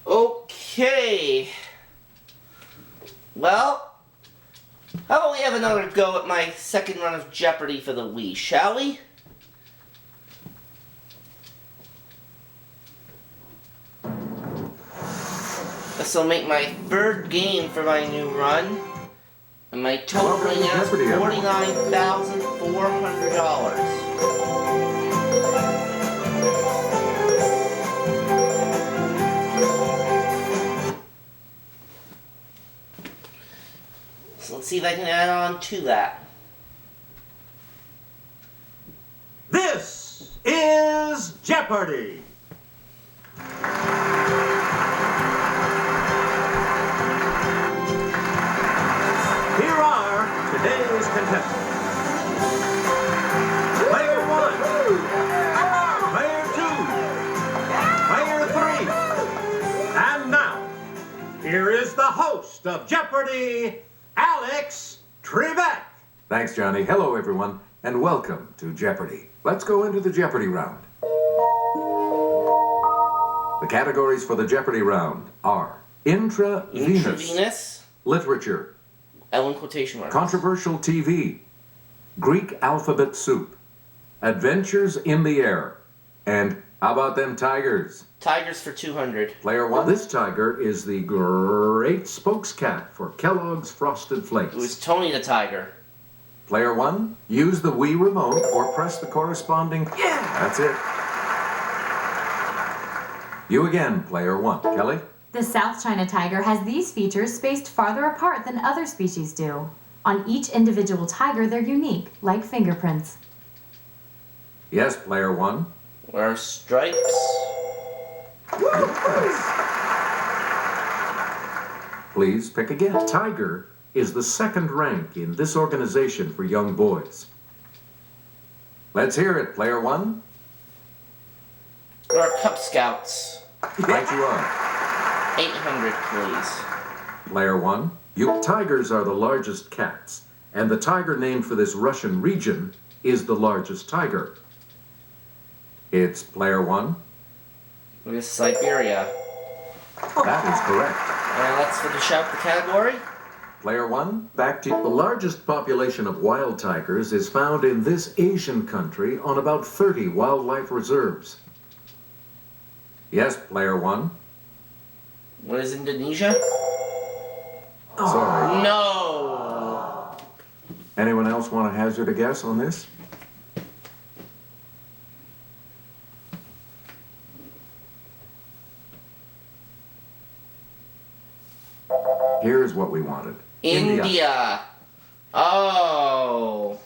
Okay. Well, how about we have another go at my second run of Jeopardy for the Wii, shall we? This will make my third game for my new run. And my total right now is $49,400. So let's see if I can add on to that. This is Jeopardy! Here are today's contestants. Player 1, Player 2, Player 3, and now, here is the host of Jeopardy! Alex Trebek. Thanks, Johnny. Hello, everyone, and welcome to Jeopardy. Let's go into the Jeopardy round. The categories for the Jeopardy round are intravenous, literature, Ellen quotation marks, controversial TV, Greek alphabet soup, adventures in the air, and how about them tigers? Tigers for 200. Player 1. This tiger is the great spokescat for Kellogg's Frosted Flakes. It was Tony the Tiger. Player 1, use the Wii remote or press the corresponding... Yeah! That's it. You again, Player 1. Kelly? The South China tiger has these features spaced farther apart than other species do. On each individual tiger, they're unique, like fingerprints. Yes, Player 1. Wear stripes. Yes. Please pick again. Tiger is the second rank in this organization for young boys. Let's hear it, Player 1. Wear Cub Scouts. Right you are. 800, please. Player 1. Tigers are the largest cats, and the tiger named for this Russian region is the largest tiger. It's Player 1. It is Siberia. That is correct. And let's finish out the category. Player 1, back to you. The largest population of wild tigers is found in this Asian country on about 30 wildlife reserves. Yes, Player 1. What is Indonesia? Sorry. No! Anyone else want to hazard a guess on this? Here's what we wanted. India. Oh.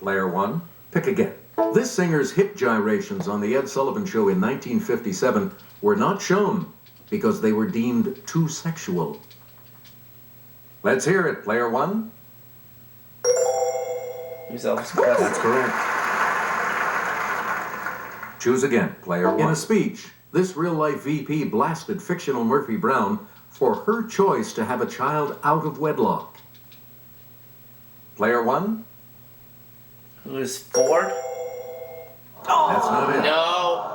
Player 1, pick again. This singer's hip gyrations on the Ed Sullivan Show in 1957 were not shown because they were deemed too sexual. Let's hear it, Player 1. Who's Elvis Presley? That's correct. Choose again, Player 1. In a speech, this real-life VP blasted fictional Murphy Brown for her choice to have a child out of wedlock. Player 1. Who is Ford? That's not it. No.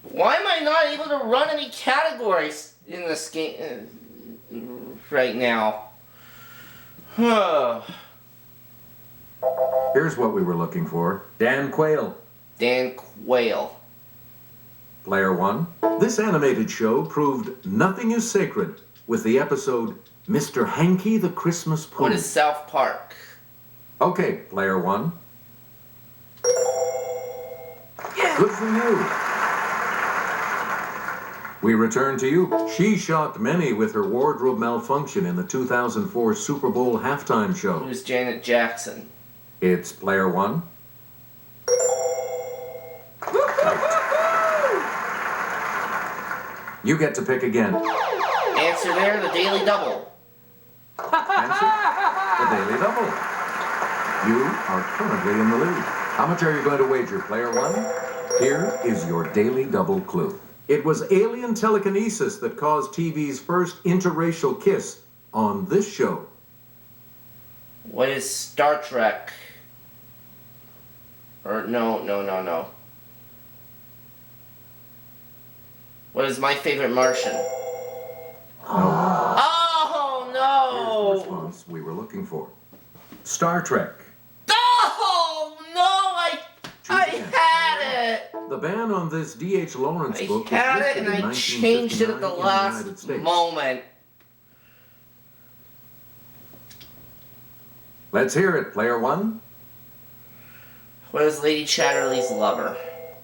Why am I not able to run any categories in this game right now? Here's what we were looking for. Dan Quayle. Dan Quayle. Player 1. This animated show proved nothing is sacred with the episode Mr. Hanky the Christmas Pooh. What is South Park? Okay, Player 1. Yeah. Good for you. We return to you. She shocked many with her wardrobe malfunction in the 2004 Super Bowl halftime show. Who's Janet Jackson? It's Player 1. You get to pick again. Answer there, the Daily Double. Answer, the Daily Double. You are currently in the lead. How much are you going to wager, Player 1? Here is your Daily Double clue. It was alien telekinesis that caused TV's first interracial kiss on this show. What is Star Trek? Or no. What is my favorite Martian? Oh Here's the no! response we were looking for. Star Trek. Oh no! I again. had it. The ban on this D.H. Lawrence I book was had it lifted and in I changed it at the 1959 in last United States. moment. Let's hear it, player one. What is Lady Chatterley's lover?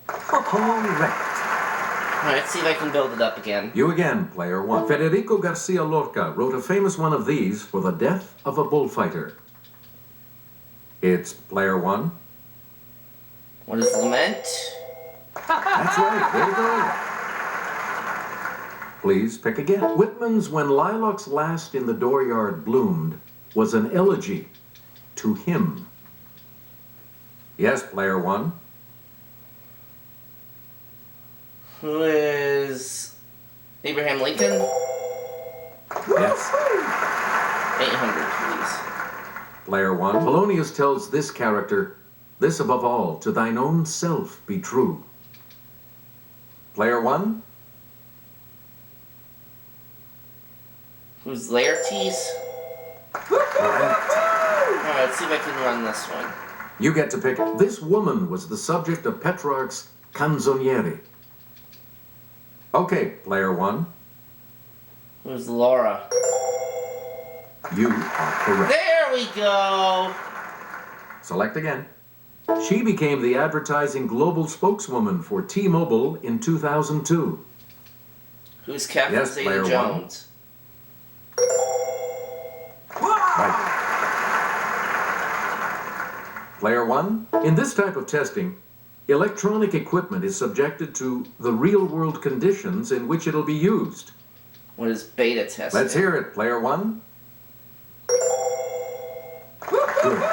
Correct. Alright, let's see if I can build it up again. You again, player one. Federico Garcia Lorca wrote a famous one of these for the death of a bullfighter. It's player one. What is Lament? That's right, there you go. Please pick again. Whitman's When Lilacs Last in the Dooryard Bloomed was an elegy to him. Yes, player one. Who is Abraham Lincoln? Yes. 800, please. Player one. Polonius tells this character, "This above all, to thine own self be true." Player one. Who's Laertes? Correct. Alright, let's see if I can run this one. You get to pick. This woman was the subject of Petrarch's Canzoniere. Okay, player one. Who's Laura? You are correct. There we go! Select again. She became the advertising global spokeswoman for T-Mobile in 2002. Who's Catherine Yes, player Zeta-Jones? Right. Player one. In this type of testing, electronic equipment is subjected to the real-world conditions in which it'll be used. What is beta testing? Let's hear it, player one. Good.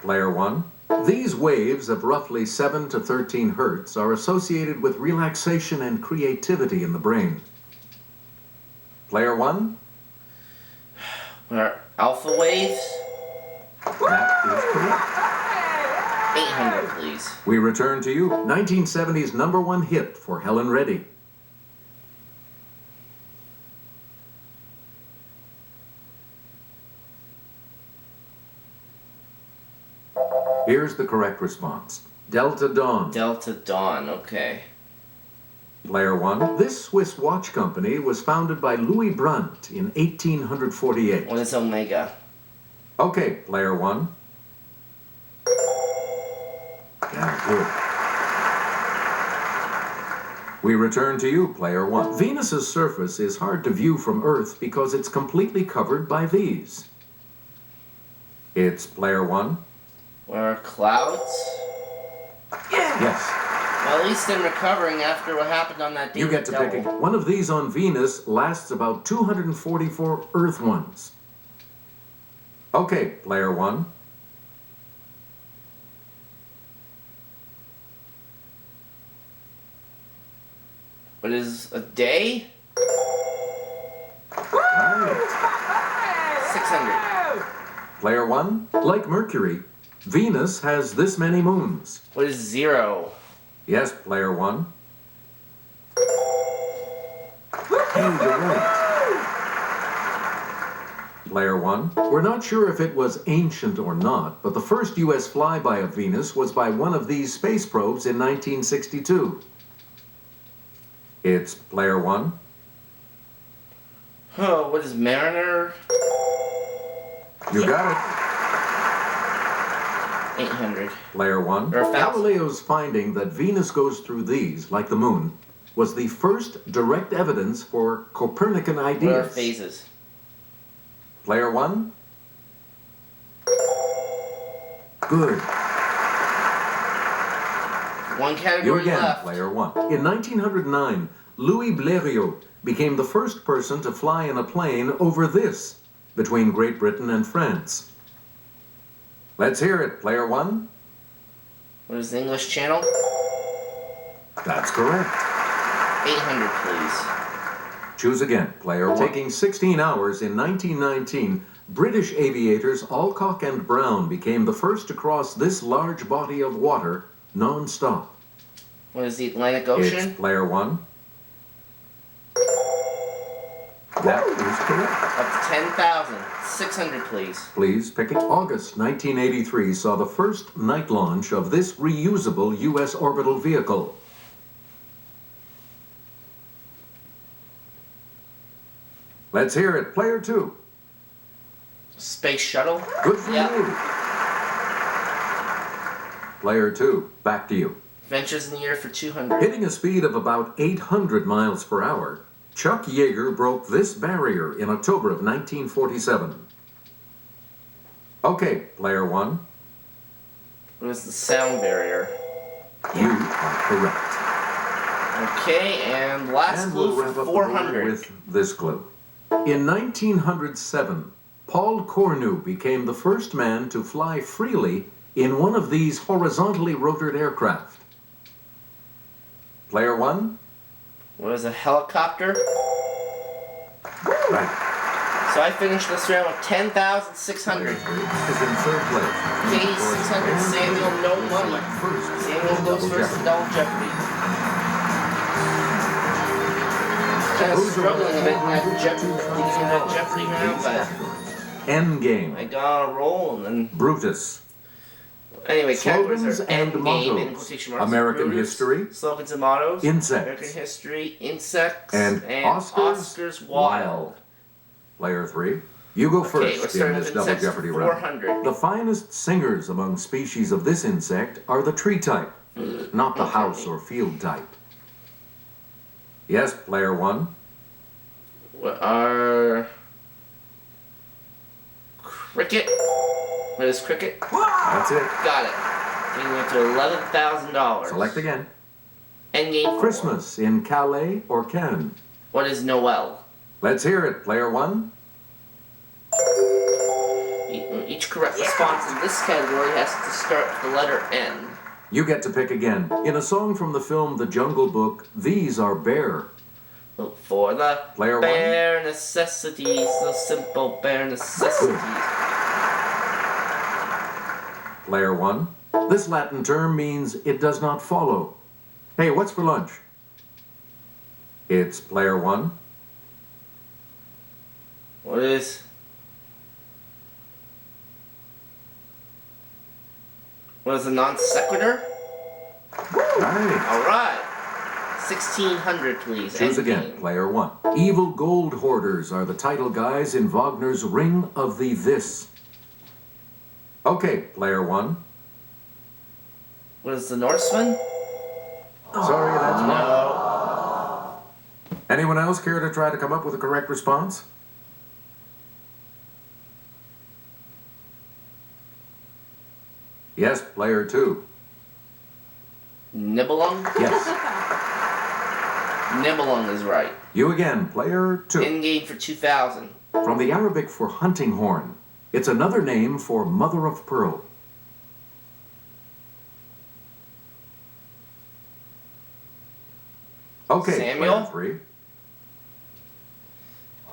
Player one. These waves of roughly 7 to 13 hertz are associated with relaxation and creativity in the brain. Player one. What are alpha waves? That is correct. 800, please. We return to you. 1970's #1 hit for Helen Reddy. Here's the correct response. Delta Dawn. Delta Dawn, okay. Player one. This Swiss watch company was founded by Louis Brandt in 1848. What is Omega? Okay, player one. Yeah, good. We return to you, player one. Venus's surface is hard to view from Earth because it's completely covered by these. It's player one. What are clouds? Yes. Well, at least I'm recovering after what happened on that day. You get to pick it. One of these on Venus lasts about 244 Earth ones. Okay, player one. What is a day? Right. 600. Player one. Like Mercury, Venus has this many moons. What is 0? Yes, player one. Hey, you're right. Player one. We're not sure if it was ancient or not, but the first U.S. flyby of Venus was by one of these space probes in 1962. It's player one. Oh, what is Mariner? You got it. 800. Player one. Or 1,000. Galileo's finding that Venus goes through these, like the moon, was the first direct evidence for Copernican What are ideas. phases? Player one. Good. One You category again, left. player one. In 1909, Louis Blériot became the first person to fly in a plane over this, between Great Britain and France. Let's hear it, player one. What is the English Channel? That's correct. 800, please. Choose again, player one. Taking 16 hours in 1919, British aviators Alcock and Brown became the first to cross this large body of water non-stop. What is the Atlantic Ocean? It's player one. That is correct. Up to 10,600, please. Please pick it. August 1983 saw the first night launch of this reusable U.S. orbital vehicle. Let's hear it. Player two. Space Shuttle? Good for Yeah. you. Player two. Back to you. Ventures in the Air for 200. Hitting a speed of about 800 miles per hour, Chuck Yeager broke this barrier in October of 1947. Okay, player one. What is the sound barrier? You are correct. Okay, and last And clue we'll wrap for up the board 400. with this clue. In 1907, Paul Cornu became the first man to fly freely in one of these horizontally rotored aircraft. Player one? What is a helicopter? Right. So I finished this round with 10,600. Is in third place. Okay, 600, Samuel, no money. First, Samuel goes Double first in Jeopardy. Double Jeopardy. Kind of struggling a bit in that Jeopardy round, but Endgame. I got on a roll and then... Brutus. Anyway, categories Slogans are and Endgame in mottos. quotation marks. American Brutus, history. Slogans and mottos. Insects. American history. Insects. And Oscars Wild. Player three. You go Okay, first let's in start this with Double insects Jeopardy for round. 400. The finest singers among species of this insect are the tree type, not the house or field type. Yes, player one. What are... Cricket? What is cricket? That's it. Got it. Taking it to $11,000. Select again. Endgame. Christmas in Calais or Cannes. What is Noel? Let's hear it, player one. Each correct response in this category has to start with the letter N. You get to pick again. In a song from the film The Jungle Book, these are bare. Look for the Player bare necessities, the simple bare necessities. Player one. This Latin term means it does not follow. Hey, what's for lunch? It's player one. What is... What is a non sequitur? Right. Alright. 1,600, please. Choose again, Endgame. player one. Evil gold hoarders are the title guys in Wagner's Ring of the This. Okay, player one. What is the Norseman? Sorry, that's wrong. No. Anyone else care to try to come up with a correct response? Yes, player two. Nibelung? Yes. Nibelung is right. You again, player two. Endgame for 2,000. From the Arabic for hunting horn, it's another name for mother of pearl. Okay, Samuel? player three.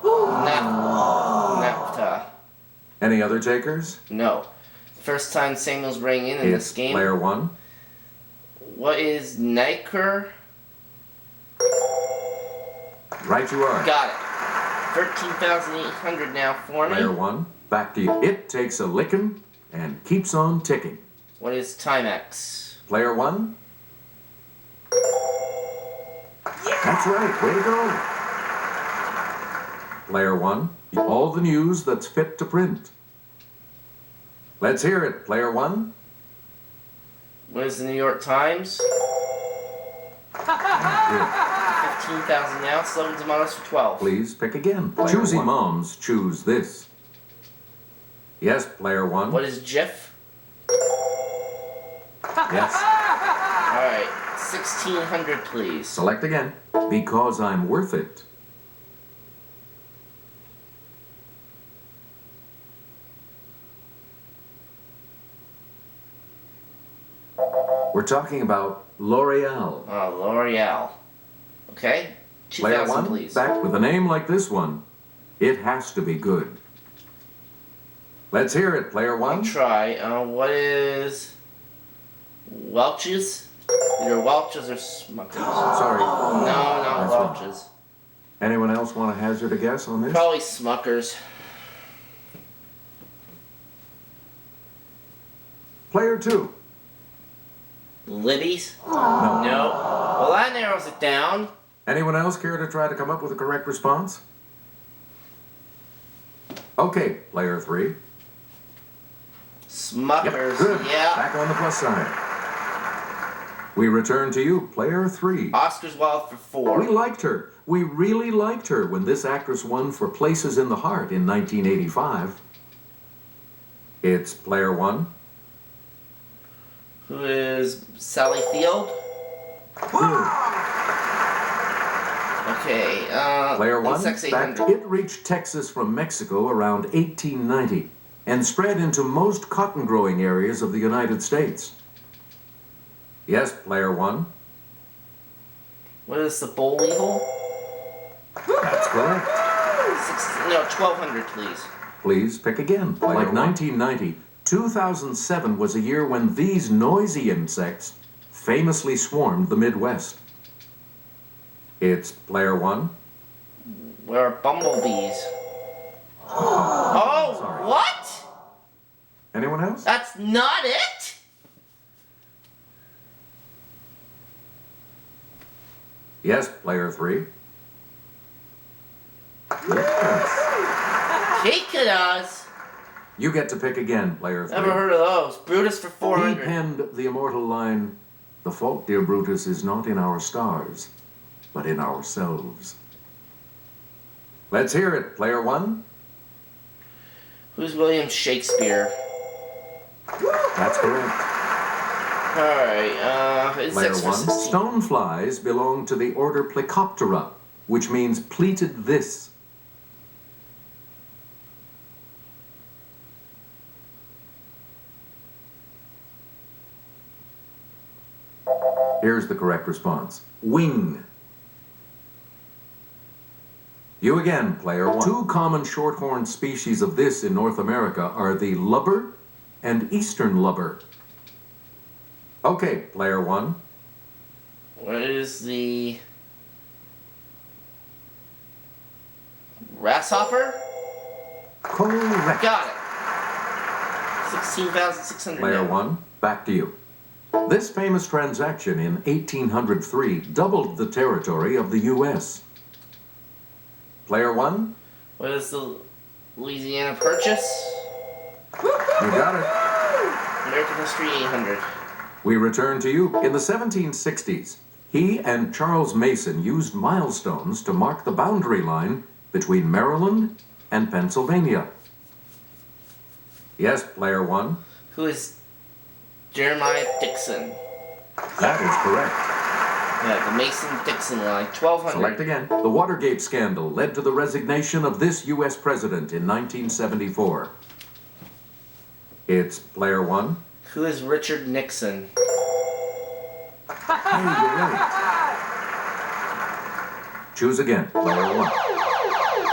Naphtha. Any other takers? No. First time Samuel's bringing in this It's game. player one. What is Niker? Right you are. Got it. 13,800 now for me. Player one. Back to you. It takes a licking and keeps on ticking. What is Timex? Player one. That's right. Way to go. Player one. All the news that's fit to print. Let's hear it. Player one. What is the New York Times? Good. 15,000 now. Slogans and mottos for 12. Please pick again. Choosy moms choose this. Yes, player one. What is Jif? Yes. Alright. 1,600 please. Select again. Because I'm worth it. We're talking about L'Oreal. L'Oreal. Okay. Player 2,000 one, please. back with a name like this one. It has to be good. Let's hear it, player I'll one. try. What is Welch's? Either Welch's or Smuckers. Sorry. No, not That's Welch's. Anyone else want to hazard a guess on this? Probably Smuckers. Player two. Libby's? No. No. Well, that narrows it down. Anyone else care to try to come up with a correct response? Okay, player three. Smuckers. Good. Yeah. Back on the plus side. We return to you, player three. Oscar's Wild for 4. We liked her. We really liked her when this actress won for Places in the Heart in 1985. It's player one. Who is Sally Field? Good. Okay, Player one. Insects Fact, 800. it reached Texas from Mexico around 1890 and spread into most cotton growing areas of the United States. Yes, player one. What is the Boll Weevil? That's correct. 1200, please. Please pick again. Like 1990, 2007 was a year when these noisy insects famously swarmed the Midwest. It's player one. Where are bumblebees? Oh, sorry. what? Anyone else? That's not it? Yes, player three. Yes. Cicadas? You get to pick again, player three. Never heard of those. Brutus for He 400. penned the immortal line, "The fault, dear Brutus, is not in our stars, but in ourselves." Let's hear it, player one. Who's William Shakespeare? That's correct. Alright, Player insects for one. 16. Stoneflies belong to the order Plecoptera, which means pleated this. Here's the correct response. Wing. You again, player one. Two common shorthorn species of this in North America are the lubber and eastern lubber. Okay, player one. What is the grasshopper? Correct. Got it. 16,600. Player now. one, back to you. This famous transaction in 1803 doubled the territory of the U.S. Player one, What is the Louisiana Purchase? you got it. American History 800. We return to you. In the 1760s, he and Charles Mason used milestones to mark the boundary line between Maryland and Pennsylvania. Yes, player one. Who is Jeremiah Dixon? That is correct. Yeah, the Mason-Dixon line. 1200. Select again. The Watergate scandal led to the resignation of this U.S. president in 1974. It's player one. Who is Richard Nixon? Hey, you're right. Choose again. Player one.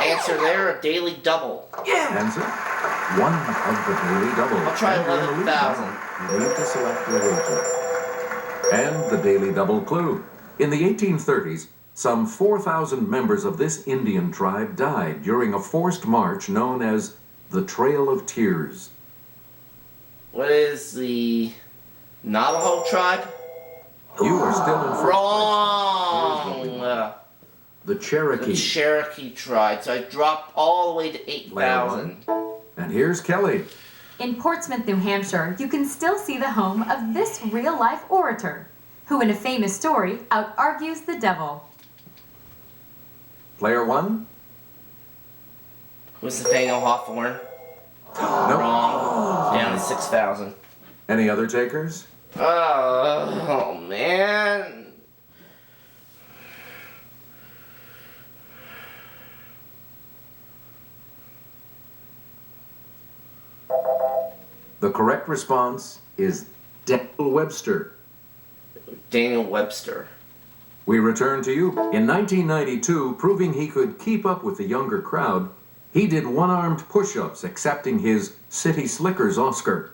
Answer there, a daily double. Answer. One of the daily double. I'll try And you're in the lead 11,000. now. You need to select your wager. And the daily double clue. In the 1830s, some 4,000 members of this Indian tribe died during a forced march known as the Trail of Tears. What is the Navajo tribe? You are still in first Wrong. The The Cherokee. Cherokee tribe. So I dropped all the way to 8,000. And here's Kelly. In Portsmouth, New Hampshire, you can still see the home of this real-life orator, who in a famous story out-argues the devil. Player one. Who's Nathaniel Hawthorne? No. Wrong. Down to 6,000. Any other takers? Oh, man. The correct response is Daniel Webster. Daniel Webster. We return to you. In 1992, proving he could keep up with the younger crowd, He did one-armed push-ups, accepting his City Slickers Oscar.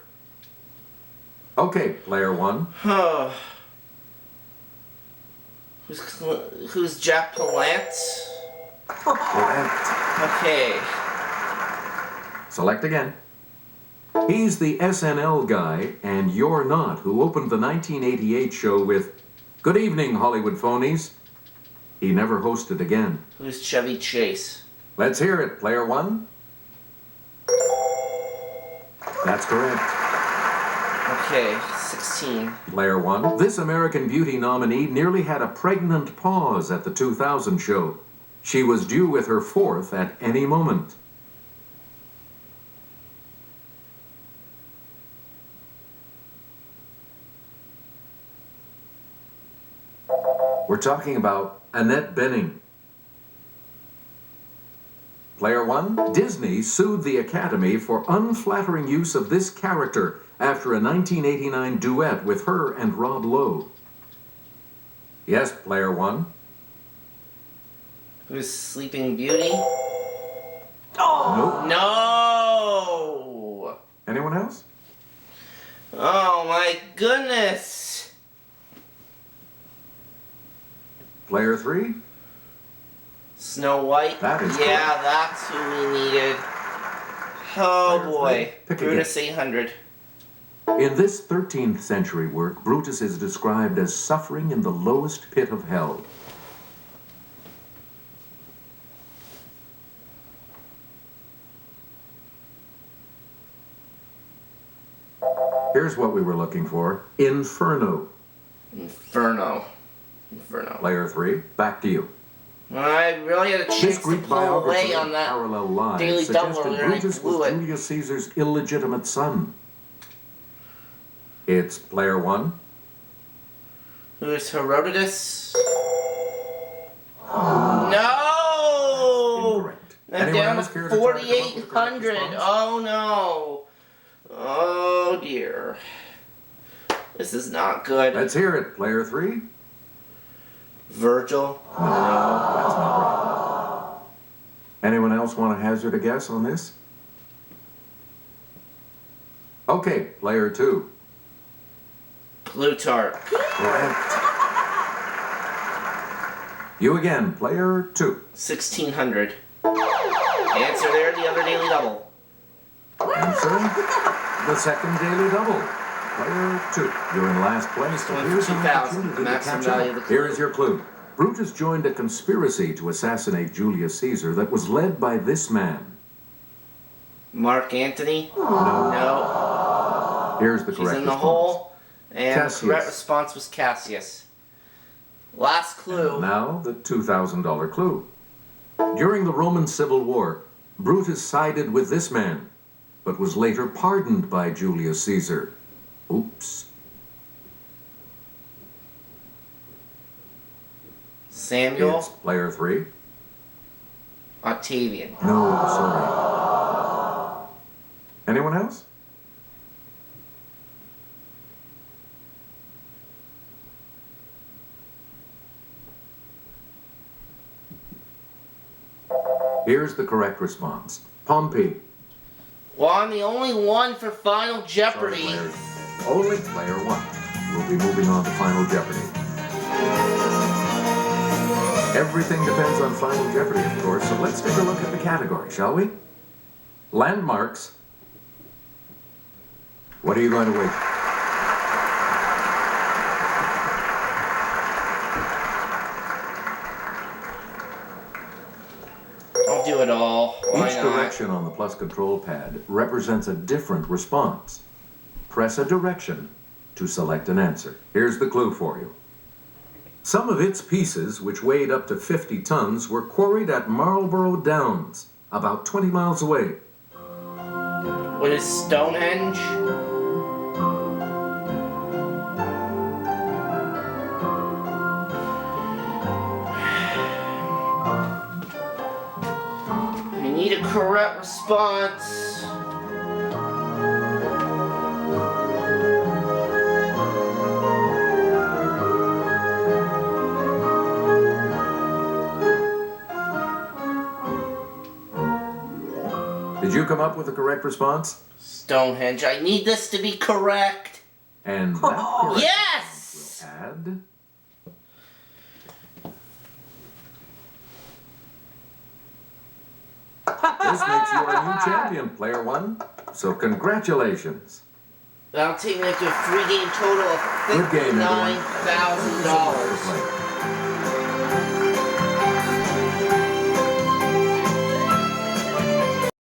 Okay, player one. Who's Jack Palance? Correct. Okay. Select again. He's the SNL guy, and you're not, who opened the 1988 show with, "Good evening, Hollywood phonies." He never hosted again. Who's Chevy Chase? Let's hear it, player one. That's correct. Okay, 16. Player one. This American Beauty nominee nearly had a pregnant pause at the 2000 show. She was due with her fourth at any moment. We're talking about Annette Bening. Player one. Disney sued the Academy for unflattering use of this character after a 1989 duet with her and Rob Lowe. Yes, player one. Who's Sleeping Beauty? Nope. No! Anyone else? Oh my goodness! Player three. Snow White? That is yeah, correct. that's who we needed. Oh Player boy. three. Pick Brutus 800. In this 13th century work, Brutus is described as suffering in the lowest pit of hell. Here's what we were looking for. Inferno. Inferno. Player three, back to you. I really had a This chance to Greek pull away biographer on of that Parallel Lives Daily Double suggested and I Brutus blew was it. Julius Caesar's illegitimate son. It's player one. Who's Herodotus? No! Incorrect. I'm Anyone down to else care to try to come up with the correct 4,800. response? Oh no. Oh dear. This is not good. Let's hear it, player three. Virgil? No, that's not right. Anyone else want to hazard a guess on this? Okay, player two. Plutarch. Correct. You again, player two. 1,600. Answer there, the other Daily Double. Answer the second Daily Double. Player two. You're in last place. Going for Here's an 2,000, opportunity to maximum catch value up. of the clue. Here is your clue. Brutus joined a conspiracy to assassinate Julius Caesar that was led by this man. Mark Antony? No. No. Here's the She's correct in the response. hole. And Cassius. the correct response was Cassius. Last clue. Now the $2,000 clue. During the Roman Civil War, Brutus sided with this man, but was later pardoned by Julius Caesar. Oops. Samuel? It's player three. Octavian. No, sorry. Anyone else? Here's the correct response. Pompey. Well, I'm the only one for Final Jeopardy. Sorry, player. Only player one. We'll be moving on to Final Jeopardy. Everything depends on Final Jeopardy, of course, so let's take a look at the category, shall we? Landmarks. What are you going to wager? I'll do it all. Why Each not? direction on the plus control pad represents a different response. Press a direction to select an answer. Here's the clue for you. Some of its pieces, which weighed up to 50 tons, were quarried at Marlborough Downs, about 20 miles away. What is Stonehenge? We need a correct response. Did you come up with the correct response? Stonehenge, I need this to be correct. And that correct Yes! will add... This makes you our new champion, player one. So congratulations. That'll take me up to a 3-game total of Good game, everyone. $59,000.